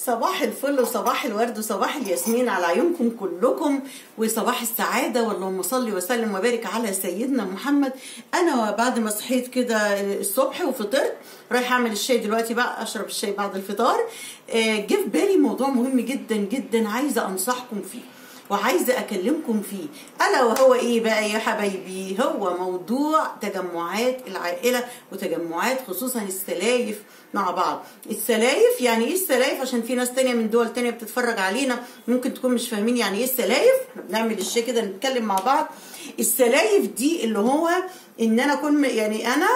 صباح الفل وصباح الورد وصباح الياسمين على عيونكم كلكم وصباح السعادة، واللهم صل وسلم وبارك على سيدنا محمد. أنا بعد ما صحيت كده الصبح وفطرت رايح أعمل الشاي دلوقتي، بقى أشرب الشاي بعد الفطار. جه في بالي موضوع مهم جدا جدا عايزة أنصحكم فيه وعايزة أكلمكم فيه، ألا وهو إيه بقى يا حبايبي؟ هو موضوع تجمعات العائلة وتجمعات خصوصا السلايف مع بعض. السلايف يعني إيه السلايف؟ عشان في ناس تانية من دول تانية بتتفرج علينا ممكن تكون مش فاهمين يعني إيه السلايف. احنا بنعمل الشيء كده نتكلم مع بعض. السلايف دي اللي هو إن أنا أكون يعني أنا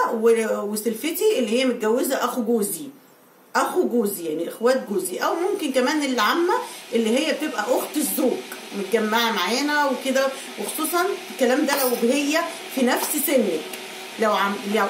وسلفتي اللي هي متجوزة أخو جوزي يعني إخوات جوزي، أو ممكن كمان العمة اللي هي بتبقى أخت الزوج متجمعة معانا وكده. وخصوصا الكلام ده لو هي في نفس سنك، لو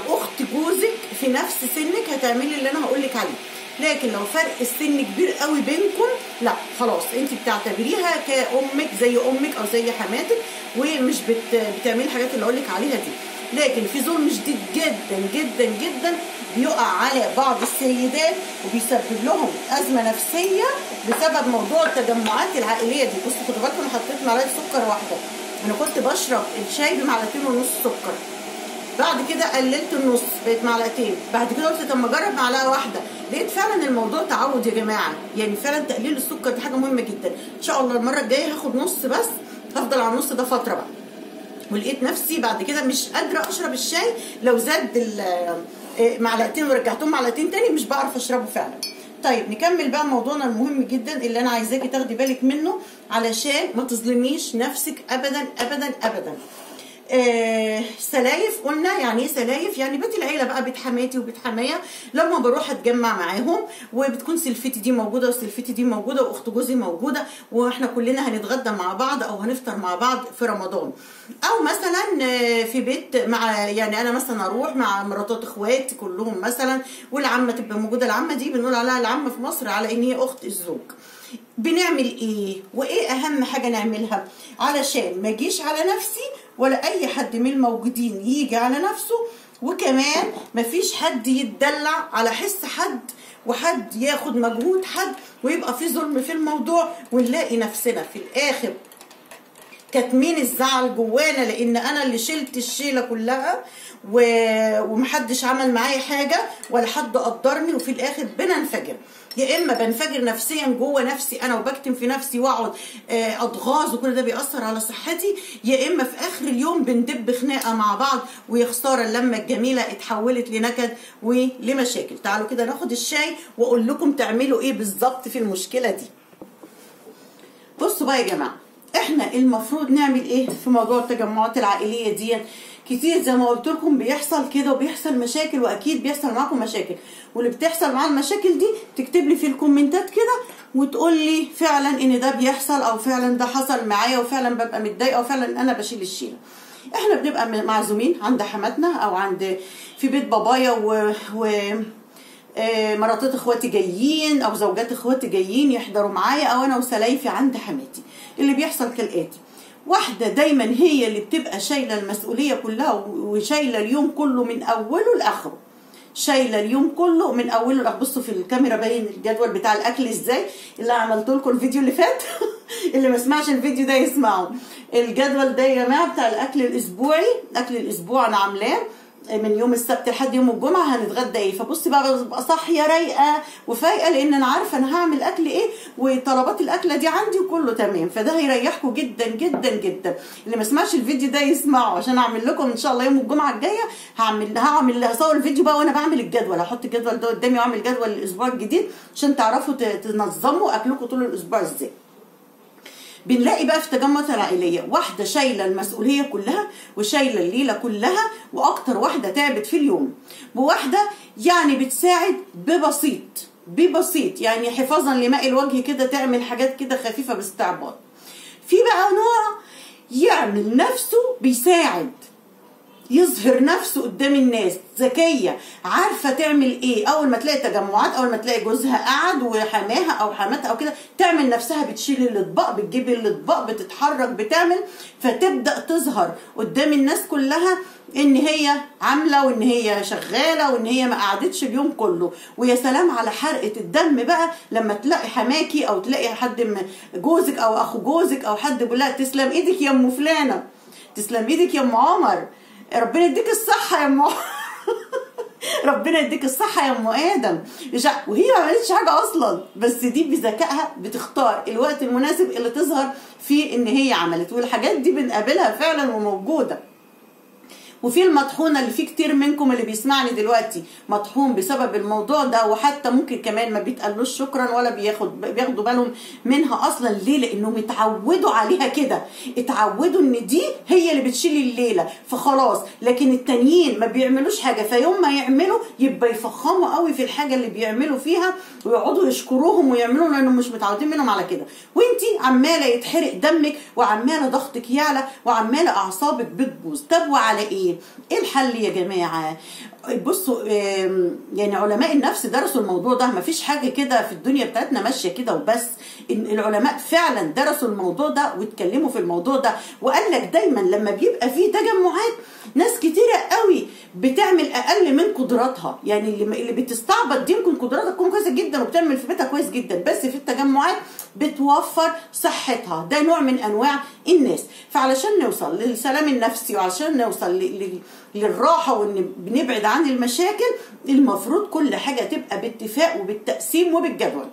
أخت جوزك في نفس سنك هتعملي اللي أنا هقولك عليه. لكن لو فرق السن كبير قوي بينكم، لا خلاص انت بتعتبريها كأمك، زي أمك أو زي حماتك، ومش بتعملي الحاجات اللي أقولك عليها دي. لكن في ظلم شديد جدا جدا جدا بيقع على بعض السيدات وبيسبب لهم أزمة نفسية بسبب موضوع التجمعات العائلية دي. بصوا خدوا بالكم، أنا حطيت معلقة سكر واحدة. أنا كنت بشرب الشاي بمعلقتين ونص سكر، بعد كده قللت النص بقت معلقتين، بعد كده قلت طب ما اجرب معلقه واحده. لقيت فعلا الموضوع تعود يا جماعه، يعني فعلا تقليل السكر دي حاجه مهمه جدا. ان شاء الله المره الجايه هاخد نص بس، هفضل على النص ده فتره بقى. ولقيت نفسي بعد كده مش قادره اشرب الشاي لو زاد معلقتين ورجعتهم معلقتين تاني، مش بعرف اشربه فعلا. طيب نكمل بقى موضوعنا المهم جدا اللي انا عايزاكي تاخدي بالك منه علشان ما تظلميش نفسك ابدا ابدا ابدا. سلايف قلنا يعني ايه سلايف؟ يعني بيت العيله بقى، بيت حماتي وبيت حمايا. لما بروح اتجمع معاهم وبتكون سلفتي دي موجوده وسلفتي دي موجوده واخت جوزي موجوده، واحنا كلنا هنتغدى مع بعض او هنفطر مع بعض في رمضان. او مثلا في بيت مع، يعني انا مثلا اروح مع مراتات اخواتي كلهم مثلا، والعمه تبقى موجوده. العمه دي بنقول عليها العمه في مصر على ان هي اخت الزوج. بنعمل ايه وايه اهم حاجه نعملها علشان ما اجيش على نفسي ولا اي حد من الموجودين يجي على نفسه، وكمان مفيش حد يتدلع على حس حد وحد ياخد مجهود حد ويبقى في ظلم في الموضوع، ونلاقي نفسنا في الاخر كاتمين الزعل جوانا لان انا اللي شلت الشيله كلها ومحدش عمل معايا حاجه ولا حد قدرني، وفي الاخر بننفجر. يا اما بنفجر نفسيا جوه نفسي انا وبكتم في نفسي واقعد اضغاظ وكل ده بيأثر على صحتي، يا اما في اخر اليوم بندب خناقه مع بعض ويا خساره اللمه الجميله اتحولت لنكد ولمشاكل. تعالوا كده ناخد الشاي واقول لكم تعملوا ايه بالظبط في المشكله دي. بصوا بقى يا جماعه، احنا المفروض نعمل ايه في موضوع التجمعات العائليه دي؟ كتير زي ما قلت لكم بيحصل كده وبيحصل مشاكل، واكيد بيحصل معاكم مشاكل، واللي بتحصل معاه المشاكل دي تكتب لي في الكومنتات كده وتقول لي فعلا ان ده بيحصل، او فعلا ده حصل معايا وفعلا ببقى متضايقه وفعلا انا بشيل الشيله. احنا بنبقى معزومين عند حماتنا او عند في بيت بابايا مراتات اخواتي جايين او زوجات اخواتي جايين يحضروا معايا، او انا وسلايفي عند حماتي. اللي بيحصل كالاتي: واحده دايما هي اللي بتبقى شايله المسؤوليه كلها وشايله اليوم كله من اوله لاخره، شايله اليوم كله من اوله لاخره. بصوا في الكاميرا باين الجدول بتاع الاكل ازاي اللي عملت لكم الفيديو اللي فات. اللي ما سمعش الفيديو ده يسمعه. الجدول ده يا جماعه بتاع الاكل الاسبوعي، اكل الاسبوع انا عاملاه من يوم السبت لحد يوم الجمعه هنتغدى ايه. فبصي بقى ببقى صاحيه رايقه وفايقه لان انا عارفه انا هعمل اكل ايه وطلبات الاكله دي عندي وكله تمام. فده هيريحكم جدا جدا جدا. اللي ما سمعش الفيديو ده يسمعه عشان اعمل لكم ان شاء الله يوم الجمعه الجايه. هصور الفيديو بقى وانا بعمل الجدول، هحط الجدول ده قدامي واعمل جدول الاسبوع الجديد عشان تعرفوا تنظموا اكلكم طول الاسبوع ازاي. بنلاقي بقى في التجمعات العائليه واحده شايله المسؤوليه كلها وشايله الليله كلها، واكتر واحده تعبت في اليوم، وواحده يعني بتساعد ببسيط يعني حفاظا لماء الوجه كده، تعمل حاجات كده خفيفه باستعباط. في بقى نوع يعمل نفسه بيساعد، يظهر نفسه قدام الناس، ذكيه، عارفه تعمل ايه. اول ما تلاقي تجمعات، اول ما تلاقي جوزها قعد وحماها او حماتها او كده، تعمل نفسها بتشيل الاطباق، بتجيب الاطباق، بتتحرك، بتعمل، فتبدا تظهر قدام الناس كلها ان هي عامله وان هي شغاله وان هي ما قعدتش اليوم كله. ويا سلام على حرقه الدم بقى لما تلاقي حماكي او تلاقي حد من جوزك او اخو جوزك او حد بيقول لها تسلم ايدك يا ام فلانه، تسلم ايدك يا ام عمر، ربنا يديك الصحه يا ام ربنا يديك الصحه يا ام ادم، وهي ما عملتش حاجه اصلا، بس دي بذكائها بتختار الوقت المناسب اللي تظهر فيه ان هي عملت. والحاجات دي بنقابلها فعلا وموجوده. وفي المطحونه اللي في كتير منكم اللي بيسمعني دلوقتي مطحون بسبب الموضوع ده، وحتى ممكن كمان ما بيتقالوش شكرا ولا بياخدوا بالهم منها اصلا. ليه؟ لانهم اتعودوا عليها كده، اتعودوا ان دي هي اللي بتشيل الليله فخلاص. لكن التانيين ما بيعملوش حاجه، فيوم ما يعملوا يبقى يفخموا قوي في الحاجه اللي بيعملوا فيها ويقعدوا يشكروهم ويعملوا، لانهم مش متعودين منهم على كده. وانتي عماله يتحرق دمك وعماله ضغطك يعلى وعماله اعصابك بتبوظ. طب وعلى ايه الحل يا جماعه؟ بصوا، يعني علماء النفس درسوا الموضوع ده، مفيش حاجه كده في الدنيا بتاعتنا ماشيه كده وبس. العلماء فعلا درسوا الموضوع ده واتكلموا في الموضوع ده، وقال لك دايما لما بيبقى فيه تجمعات ناس كتيره قوي بتعمل اقل من قدراتها. يعني اللي بتستعبط دي ممكن قدراتها تكون كويسه جدا وبتعمل في بيتها كويس جدا، بس في التجمعات بتوفر صحتها. ده نوع من انواع الناس. فعلشان نوصل للسلام النفسي وعشان نوصل للراحه وان بنبعد عن المشاكل، المفروض كل حاجه تبقى باتفاق وبالتقسيم وبالجدول.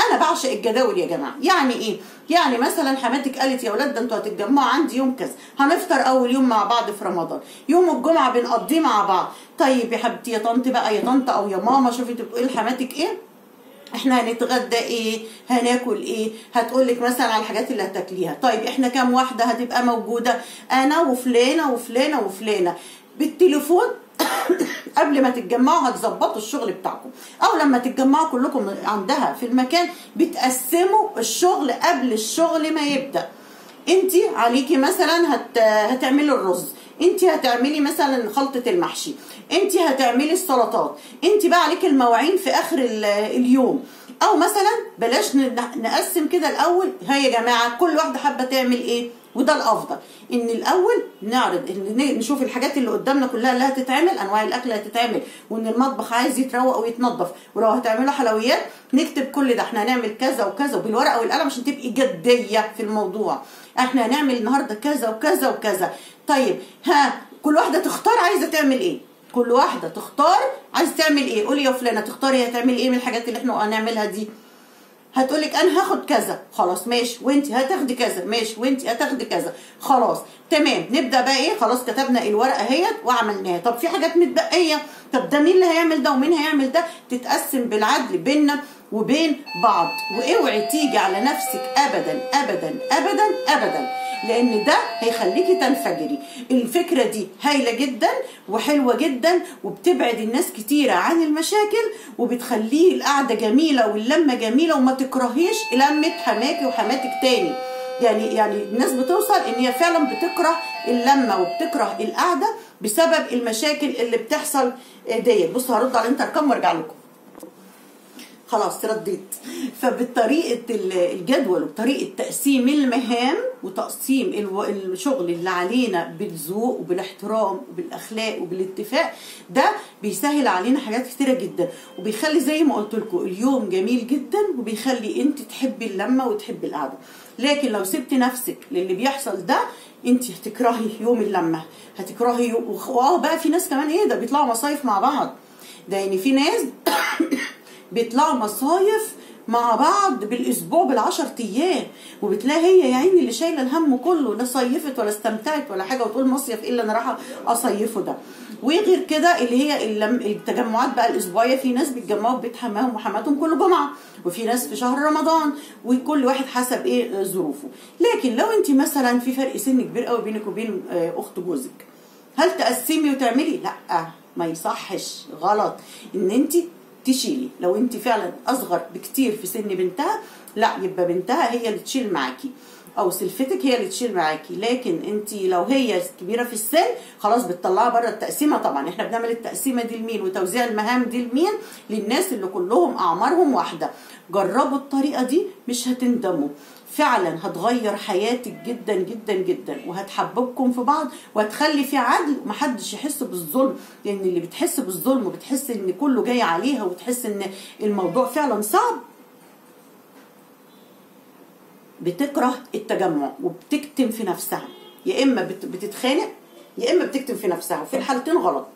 انا بعشق الجداول يا جماعه. يعني ايه؟ يعني مثلا حماتك قالت يا اولاد ده انتوا هتتجمعوا عندي يوم كذا، هنفطر اول يوم مع بعض في رمضان، يوم الجمعه بنقضيه مع بعض. طيب يا حبيبتي يا طنط بقى، يا طنط او يا ماما، شوفي انت بتقولي لحماتك ايه، احنا هنتغدى ايه، هناكل ايه، هتقولك مثلا على الحاجات اللي هتاكليها. طيب احنا كام واحده هتبقى موجوده؟ انا وفلانه وفلانه وفلانه. بالتليفون قبل ما تتجمعوا هتظبطوا الشغل بتاعكم، او لما تتجمعوا كلكم عندها في المكان بتقسموا الشغل قبل الشغل ما يبدا. انتي عليكي مثلا هتعملي الرز، انتي هتعملي مثلا خلطه المحشي، انتي هتعملي السلطات، انتي بقى عليكي المواعين في اخر اليوم. او مثلا بلاش نقسم كده الاول، ها يا جماعه كل واحده حابه تعمل ايه. وده الافضل ان الاول نعرض نشوف الحاجات اللي قدامنا كلها اللي هتتعمل، انواع الاكل اللي هتتعمل، وان المطبخ عايز يتروق ويتنظف. ولو هتعملوا حلويات نكتب كل ده، احنا هنعمل كذا وكذا، وبالورقه والقلم عشان تبقي جديه في الموضوع. احنا هنعمل النهارده كذا وكذا وكذا. طيب ها كل واحده تختار عايزه تعمل ايه، كل واحده تختار عايزه تعمل ايه. قولي يا فلانه تختاري هتعملي ايه من الحاجات اللي احنا هنعملها دي. هتقولك انا هاخد كذا، خلاص ماشي، وانتي هتاخدي كذا، ماشي، وانتي هتاخدي كذا، خلاص تمام. نبدا بقى ايه، خلاص كتبنا الورقه اهيت وعملناها. طب في حاجات متبقيه، طب ده مين اللي هيعمل ده ومين هيعمل ده؟ تتقسم بالعدل بيننا وبين بعض. واوعي تيجي على نفسك ابدا ابدا ابدا ابدا، لان ده هيخليكي تنفجري. الفكره دي هايله جدا وحلوه جدا وبتبعد الناس كتيره عن المشاكل وبتخليه القعده جميله واللمه جميله، وما تكرهيش لمه حماكي وحماتك تاني. يعني الناس بتوصل ان هي فعلا بتكره اللمه وبتكره القعده بسبب المشاكل اللي بتحصل ديت. بصوا هرد على الانتركم وارجع لكم. خلاص رديت. فبالطريقه الجدول وبطريقه تقسيم المهام وتقسيم الشغل اللي علينا بالذوق وبالاحترام وبالاخلاق وبالاتفاق، ده بيسهل علينا حاجات كتيره جدا، وبيخلي زي ما قلت لكم اليوم جميل جدا، وبيخلي انت تحبي اللمه وتحبي القعده. لكن لو سبتي نفسك للي بيحصل ده انت هتكرهي يوم اللمه، هتكرهي بقى في ناس كمان ايه ده بيطلعوا مصايف مع بعض. ده يعني في ناس بيطلعوا مصايف مع بعض بالاسبوع بال10 ايام، وبتلاقي هي يا عيني اللي شايله الهم كله، لا صيفت ولا استمتعت ولا حاجه، وتقول مصيف ايه اللي انا رايحه اصيفه ده. وغير كده اللي هي التجمعات بقى الاسبوعيه، في ناس بيتجمعوا في بيت حماهم وحماتهم كل جمعه، وفي ناس في شهر رمضان، وكل واحد حسب ايه ظروفه. لكن لو انت مثلا في فرق سن كبير قوي بينك وبين اخت جوزك، هل تقسمي وتعملي؟ لا، ما يصحش، غلط ان انت تشيلي. لو انت فعلا اصغر بكتير في سن بنتها، لا يبقى بنتها هي اللي تشيل معاكي، او سلفتك هي اللي تشيل معاكي. لكن انت لو هي كبيره في السن خلاص بتطلعها بره التقسيمه. طبعا احنا بنعمل التقسيمه دي لمين، وتوزيع المهام دي لمين؟ للناس اللي كلهم اعمارهم واحده. جربوا الطريقه دي مش هتندموا، فعلا هتغير حياتك جدا جدا جدا، وهتحببكم في بعض، وهتخلي في عدل ومحدش يحس بالظلم. لان اللي بتحس بالظلم وبتحس ان كله جاي عليها وبتحس ان الموضوع فعلا صعب، بتكره التجمع وبتكتم في نفسها. يا اما بتتخانق يا اما بتكتم في نفسها، وفي الحالتين غلط.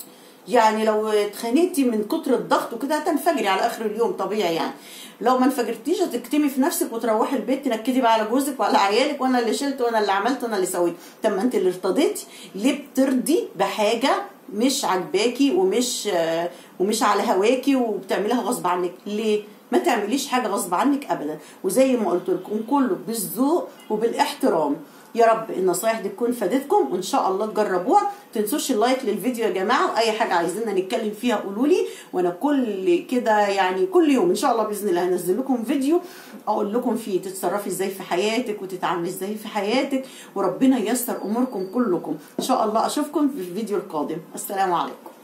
يعني لو اتخانقتي من كتر الضغط وكده هتنفجري على اخر اليوم طبيعي يعني. لو ما انفجرتيش هتكتمي في نفسك وتروحي البيت تنكدي بقى على جوزك وعلى عيالك، وانا اللي شلت وانا اللي عملت وانا اللي سويت. طب ما انت اللي ارتضيتي. ليه بترضي بحاجه مش عجباكي ومش على هواكي وبتعمليها غصب عنك؟ ليه؟ ما تعمليش حاجه غصب عنك ابدا. وزي ما قلت لكم كله بالذوق وبالاحترام. يا رب النصايح دي تكون فادتكم، وان شاء الله تجربوها. تنسوش اللايك للفيديو يا جماعه، واي حاجه عايزيننا نتكلم فيها قولوا لي، وانا كل كده يعني كل يوم ان شاء الله باذن الله هنزل لكم فيديو اقول لكم فيه تتصرفي ازاي في حياتك وتتعاملي ازاي في حياتك، وربنا ييسر اموركم كلكم ان شاء الله. اشوفكم في الفيديو القادم. السلام عليكم.